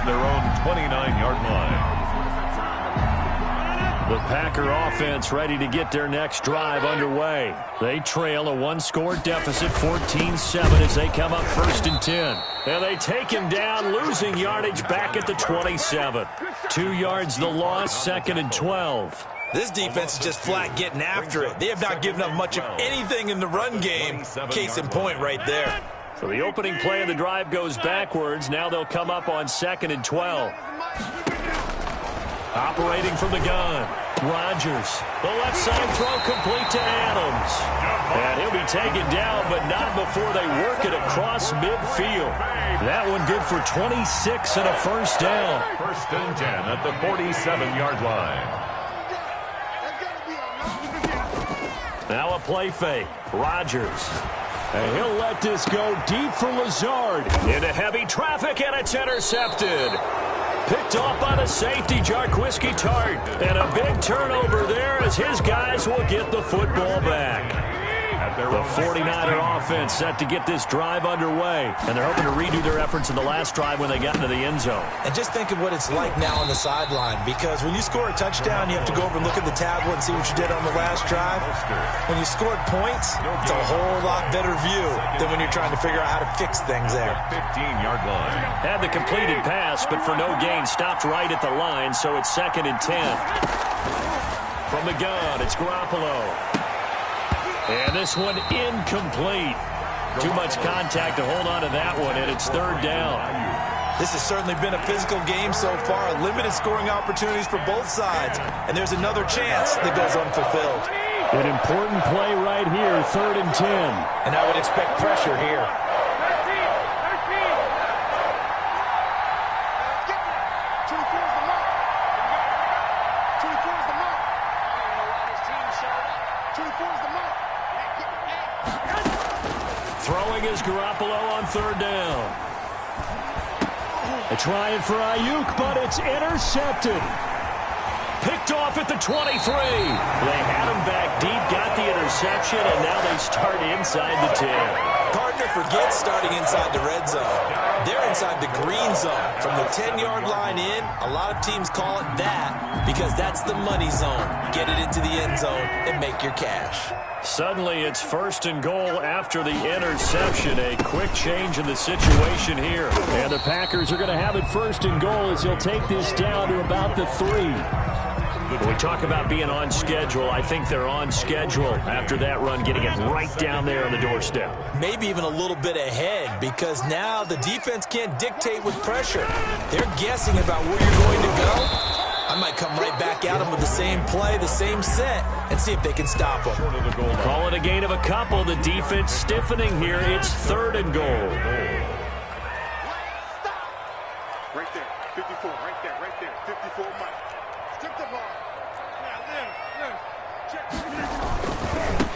their own 29-yard line. The Packer offense ready to get their next drive underway. They trail a one-score deficit, 14-7, as they come up 1st and 10. And they take him down, losing yardage back at the 27. 2 yards the loss, 2nd and 12. This defense is just flat getting after it. They have not given up much of anything in the run game. Case in point right there. So the opening play of the drive goes backwards. Now they'll come up on 2nd and 12. Operating from the gun, Rodgers. The left side throw complete to Adams. And he'll be taken down, but not before they work it across midfield. That one good for 26 and a first down. 1st and 10 at the 47-yard line. Now a play fake. Rodgers. And he'll let this go deep for Lazard. Into heavy traffic, and it's intercepted. Picked off by the safety, Jarquiski Tart. And a big turnover there as his guys will get the football back. The 49er offense set to get this drive underway. And they're hoping to redo their efforts in the last drive when they got into the end zone. And just think of what it's like now on the sideline. Because when you score a touchdown, you have to go over and look at the tablet and see what you did on the last drive. When you scored points, it's a whole lot better view than when you're trying to figure out how to fix things there. 15-yard line. Had the completed pass, but for no gain, stopped right at the line, so it's 2nd and 10. From the gun, it's Garoppolo. And this one incomplete. Too much contact to hold on to that one, and it's 3rd down. This has certainly been a physical game so far. Limited scoring opportunities for both sides. And there's another chance that goes unfulfilled. An important play right here, 3rd and 10. And I would expect pressure here. Throwing is Garoppolo on 3rd down. They're trying for Ayuk, but it's intercepted. Picked off at the 23. They had him back deep, got the interception, and now they start inside the 10. Partner forgets starting inside the red zone. They're inside the green zone. From the 10-yard line in, a lot of teams call it that because that's the money zone. Get it into the end zone and make your cash. Suddenly it's 1st and goal after the interception. A quick change in the situation here. And the Packers are going to have it 1st and goal as he'll take this down to about the 3. When we talk about being on schedule, I think they're on schedule after that run, getting it right down there on the doorstep. Maybe even a little bit ahead because now the defense can't dictate with pressure. They're guessing about where you're going to go. I might come right back at them with the same play, the same set, and see if they can stop them. Call it a gain of a couple. The defense stiffening here. It's 3rd and goal. Right there, 54, right there, 54, Mike. Stick the ball.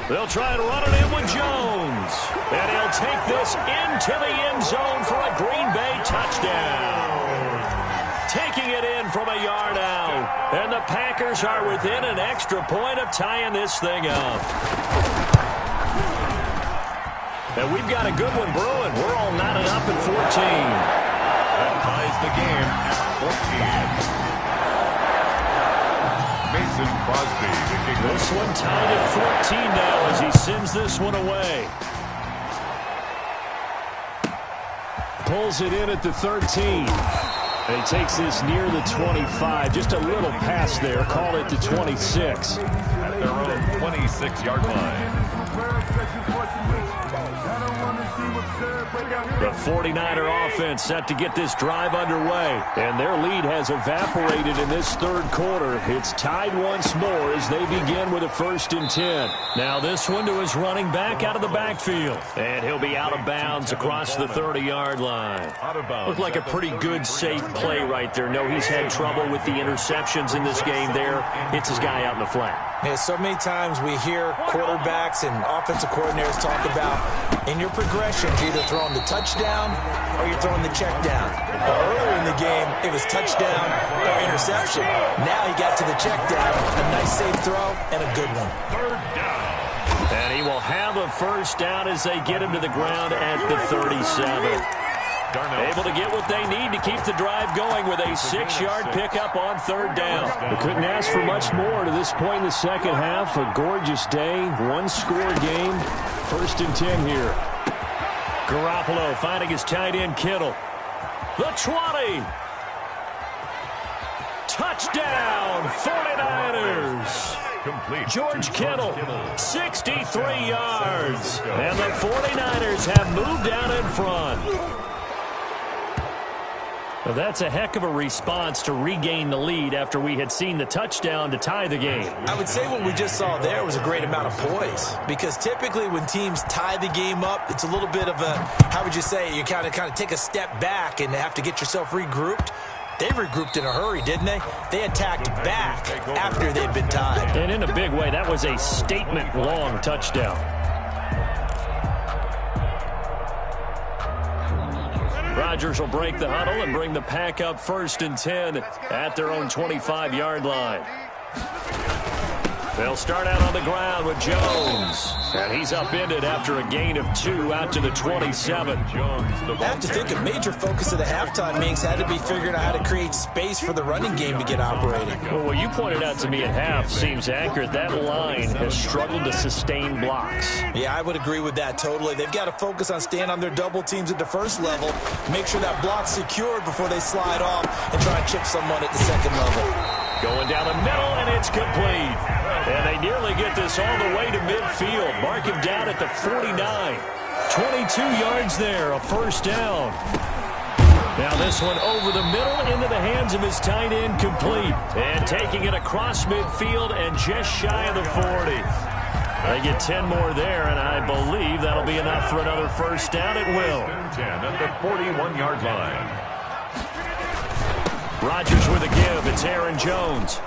They'll try and run it in with Jones. And he'll take this into the end zone for a Green Bay touchdown. Taking it in from a yard out. And the Packers are within an extra point of tying this thing up. And we've got a good one brewing. We're all knotted up at 14. That ties the game at 14. Mason Crosby. This one tied at 14 now as he sends this one away. Pulls it in at the 13. And he takes this near the 25. Just a little pass there. Call it the 26. At their own 26-yard line. The 49er offense set to get this drive underway. And their lead has evaporated in this 3rd quarter. It's tied once more as they begin with a 1st and 10. Now this one to his running back out of the backfield. And he'll be out of bounds across the 30-yard line. Looked like a pretty good, safe play right there. No, he's had trouble with the interceptions in this game there. Hits his guy out in the flat. Yeah, so many times we hear quarterbacks and offensive coordinators talk about in your progressions, you're either throwing the touchdown or you're throwing the check down. Well, earlier in the game, it was touchdown or interception. Now he got to the check down, a nice safe throw, and a good one. 3rd down. And he will have a first down as they get him to the ground at the 37. Able to get what they need to keep the drive going with a 6-yard pickup on third down. We couldn't ask for much more to this point in the second half. A gorgeous day, one-score game. 1st and 10 here. Garoppolo finding his tight end Kittle. The 20. Touchdown, 49ers. Complete. George Kittle, 63 yards. And the 49ers have moved down in front. Well, that's a heck of a response to regain the lead after we had seen the touchdown to tie the game. I would say what we just saw there was a great amount of poise, because typically when teams tie the game up, it's a little bit of a, how would you say, you kind of take a step back and have to get yourself regrouped. They regrouped in a hurry, didn't they? They attacked back after they'd been tied. And in a big way, that was a statement-long touchdown. Rodgers will break the huddle and bring the pack up 1st and 10 at their own 25-yard line. They'll start out on the ground with Jones. And he's upended after a gain of 2 out to the 27. I have to think a major focus of the halftime meetings had to be figuring out how to create space for the running game to get operating. Well, what you pointed out to me at half seems accurate. That line has struggled to sustain blocks. Yeah, I would agree with that totally. They've got to focus on staying on their double teams at the first level, make sure that block's secured before they slide off and try and chip someone at the second level. Going down the middle, and it's complete. And they nearly get this all the way to midfield. Mark him down at the 49. 22 yards there, a 1st down. Now this one over the middle into the hands of his tight end, complete. And taking it across midfield and just shy of the 40. They get 10 more there, and I believe that'll be enough for another 1st down. It will. 10 at the 41-yard line. Rodgers with a give. It's Aaron Jones.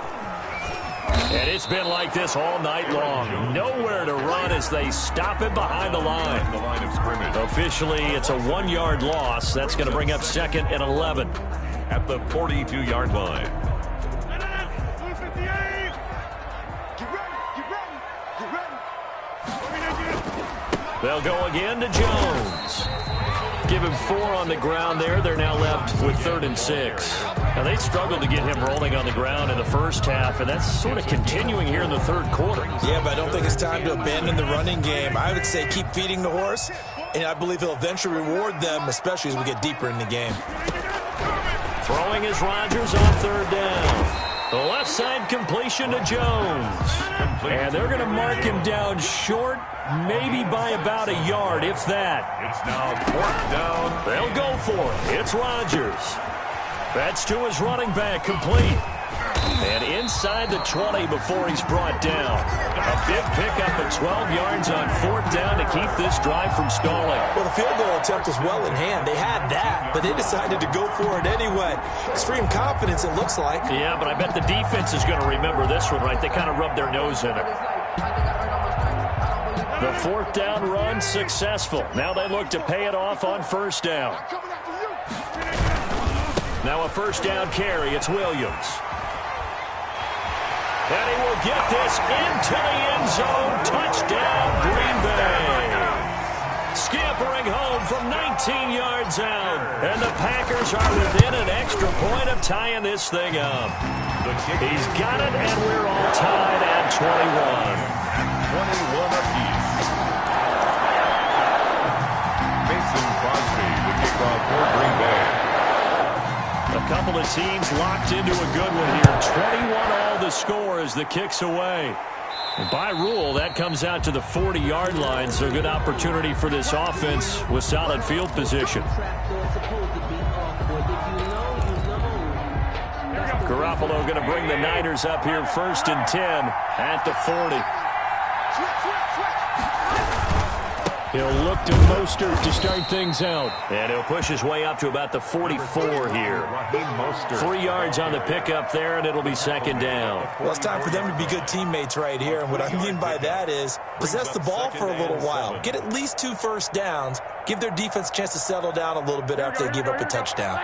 And it's been like this all night long. Nowhere to run as they stop him behind the line. The line of scrimmage. Officially, it's a 1-yard loss. That's going to bring up 2nd and 11. At the 42-yard line. They'll go again to Jones. Give him 4 on the ground there. They're now left with 3rd and 6. Now, they struggled to get him rolling on the ground in the first half, and that's sort of continuing here in the 3rd quarter. Yeah, but I don't think it's time to abandon the running game. I would say keep feeding the horse, and I believe he'll eventually reward them, especially as we get deeper in the game. Throwing is Rodgers on 3rd down. The left side completion to Jones. And they're going to mark him down short, maybe by about a yard, if that. It's now 4th down. They'll go for it. It's Rodgers. That's to his running back, complete. And inside the 20 before he's brought down. A big pickup of 12 yards on 4th down to keep this drive from stalling. Well, the field goal attempt was well in hand. They had that, but they decided to go for it anyway. Extreme confidence, it looks like. Yeah, but I bet the defense is going to remember this one, right? They kind of rubbed their nose in it. The 4th down run successful. Now they look to pay it off on 1st down. Now a 1st down carry. It's Williams. And he will get this into the end zone. Touchdown, Green Bay. Scampering home from 19 yards out. And the Packers are within an extra point of tying this thing up. He's got it, and we're all tied at 21. 21 apiece. Mason Crosby, the kickoff for Green Bay. A couple of teams locked into a good one here. 21-all the score as the kick's away. And by rule, that comes out to the 40-yard line, so good opportunity for this offense with solid field position. Garoppolo going to bring the Niners up here 1st and 10 at the 40. He'll look to Mostert to start things out. And he'll push his way up to about the 44 here. 3 yards on the pickup there, and it'll be 2nd down. Well, it's time for them to be good teammates right here. And what I mean by that is possess the ball for a little while. Get at least 2 first downs. Give their defense a chance to settle down a little bit after they give up a touchdown.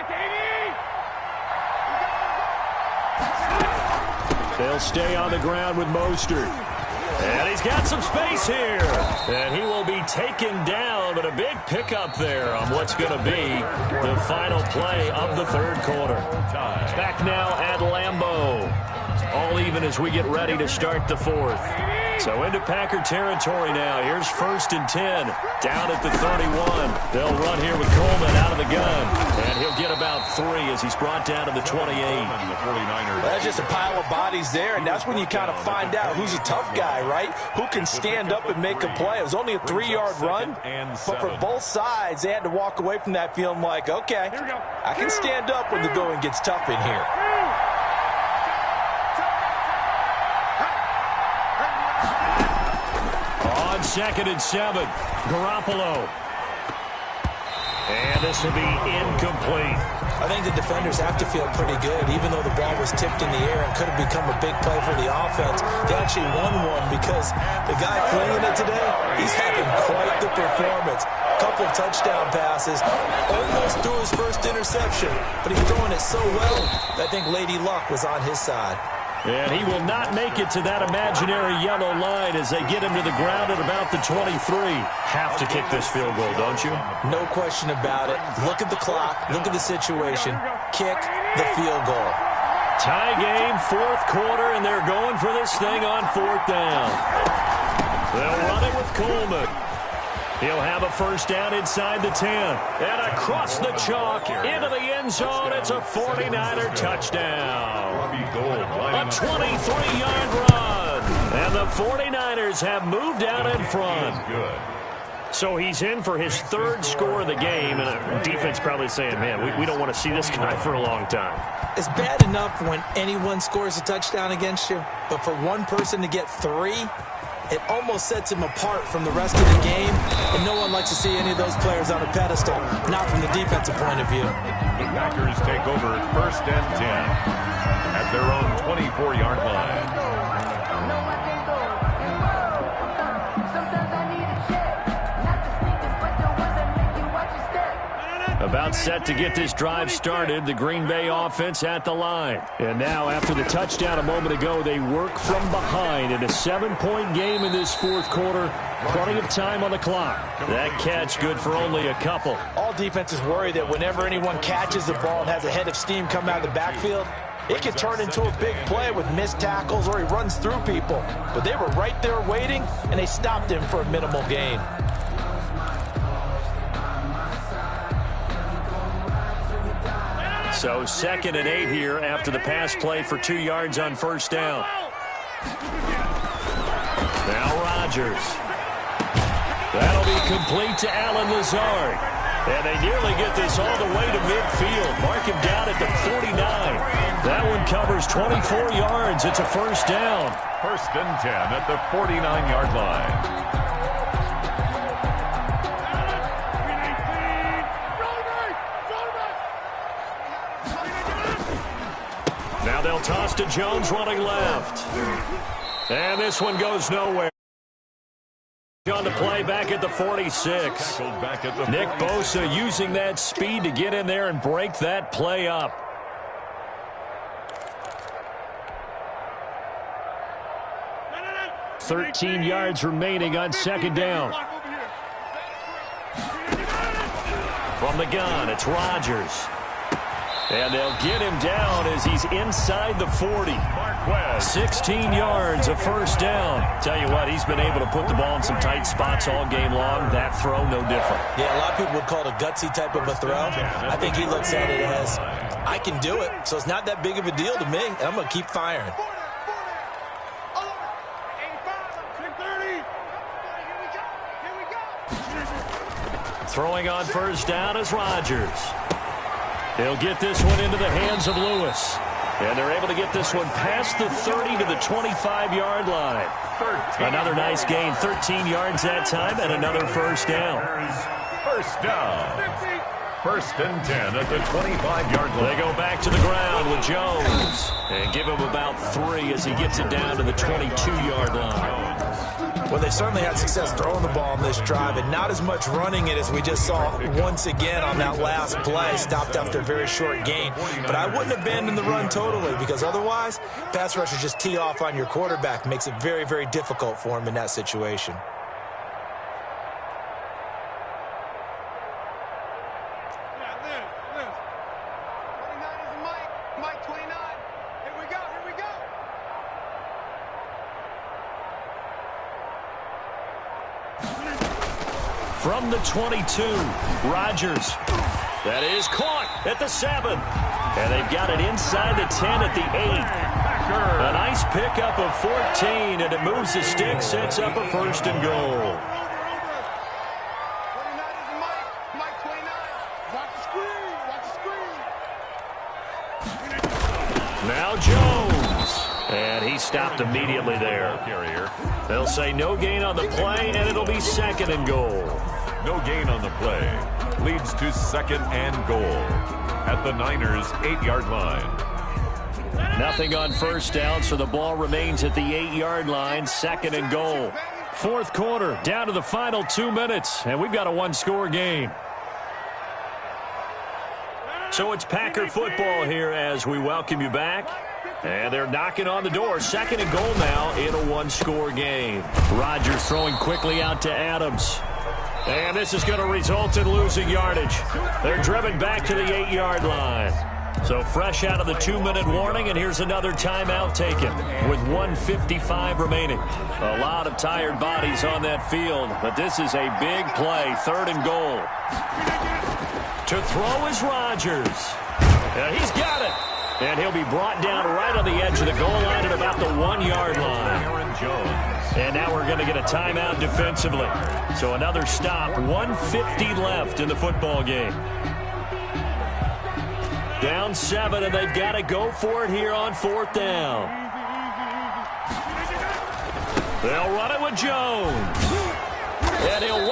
They'll stay on the ground with Mostert. And he's got some space here. And he will be taken down, but a big pickup there on what's going to be the final play of the third quarter. Back now at Lambeau. All even as we get ready to start the fourth. So into Packer territory now. Here's 1st and 10. Down at the 31. They'll run here with Coleman out of the gun. And he'll get about 3 as he's brought down to the 28. Well, that's just a pile of bodies there, and that's when you kind of find out who's a tough guy, right? Who can stand up and make a play. It was only a 3-yard run, but for both sides, they had to walk away from that feeling like, okay, I can stand up when the going gets tough in here. On 2nd and 7, Garoppolo. And this will be incomplete. I think the defenders have to feel pretty good, even though the ball was tipped in the air and could have become a big play for the offense. They actually won one because the guy flinging it today, he's having quite the performance. Couple of touchdown passes, almost threw his first interception, but he's throwing it so well that I think Lady Luck was on his side. And he will not make it to that imaginary yellow line as they get him to the ground at about the 23. Have to kick this field goal, don't you? No question about it. Look at the clock. Look at the situation. Kick the field goal. Tie game, 4th quarter, and they're going for this thing on 4th down. They'll run it with Coleman. He'll have a first down inside the 10. And across the chalk, into the end zone. It's a 49er touchdown. A 23-yard run. And the 49ers have moved out in front. So he's in for his 3rd score of the game. And the defense probably saying, man, we don't want to see this guy for a long time. It's bad enough when anyone scores a touchdown against you. But for one person to get 3... it almost sets him apart from the rest of the game, and no one likes to see any of those players on a pedestal, not from the defensive point of view. The Packers take over 1st and 10 at their own 24-yard line. About set to get this drive started, the Green Bay offense at the line. And now, after the touchdown a moment ago, they work from behind in a 7-point game in this 4th quarter. Plenty of time on the clock. That catch good for only a couple. All defenses worry that whenever anyone catches the ball and has a head of steam come out of the backfield, it can turn into a big play with missed tackles or he runs through people. But they were right there waiting, and they stopped him for a minimal gain. So 2nd and 8 here after the pass play for 2 yards on first down. Now Rodgers. That'll be complete to Allen Lazard. And they nearly get this all the way to midfield. Mark him down at the 49. That one covers 24 yards. It's a first down. 1st and 10 at the 49-yard line. Now they'll toss to Jones running left. And this one goes nowhere. On the play back at the 46. Nick Bosa using that speed to get in there and break that play up. $13 yards remaining on 2nd down. From the gun, it's Rodgers. And they'll get him down as he's inside the 40. 16 yards, a first down. Tell you what, he's been able to put the ball in some tight spots all game long. That throw, no different. Yeah, a lot of people would call it a gutsy type of a throw. I think he looks at it as, I can do it, so it's not that big of a deal to me, and I'm going to keep firing. Throwing on first down is Rodgers. They'll get this one into the hands of Lewis. And they're able to get this one past the 30 to the 25-yard line. Another nice gain, 13 yards that time, and another first down. First down. 1st and 10 at the 25-yard line. They go back to the ground with Jones. And give him about 3 as he gets it down to the 22-yard line. Well, they've certainly had success throwing the ball in this drive, and not as much running it as we just saw once again on that last play. Stopped after a very short gain. But I wouldn't abandon the run totally, because otherwise, pass rushers just tee off on your quarterback. Makes it very, very difficult for him in that situation. From the 22, Rodgers. That is caught at the 7. And they've got it inside the 10 at the 8. A nice pickup of 14, and it moves the stick, sets up a 1st and goal. Now Jones. And he stopped immediately there. They'll say no gain on the play, and it'll be 2nd and goal. No gain on the play. Leads to 2nd and goal at the Niners' 8-yard line. Nothing on 1st down, so the ball remains at the 8-yard line, 2nd and goal. 4th quarter, down to the final 2 minutes, and we've got a 1-score game. So it's Packer football here as we welcome you back. And they're knocking on the door. 2nd and goal now in a 1-score game. Rodgers throwing quickly out to Adams. And this is going to result in losing yardage. They're driven back to the 8-yard line. So fresh out of the 2-minute warning, and here's another timeout taken with 1:55 remaining. A lot of tired bodies on that field, but this is a big play. 3rd and goal. To throw is Rodgers. And he's got it. And he'll be brought down right on the edge of the goal line at about the 1-yard line. And now we're going to get a timeout defensively. So another stop, 1:50 left in the football game. Down 7, and they've got to go for it here on 4th down. They'll run it with Jones. And he'll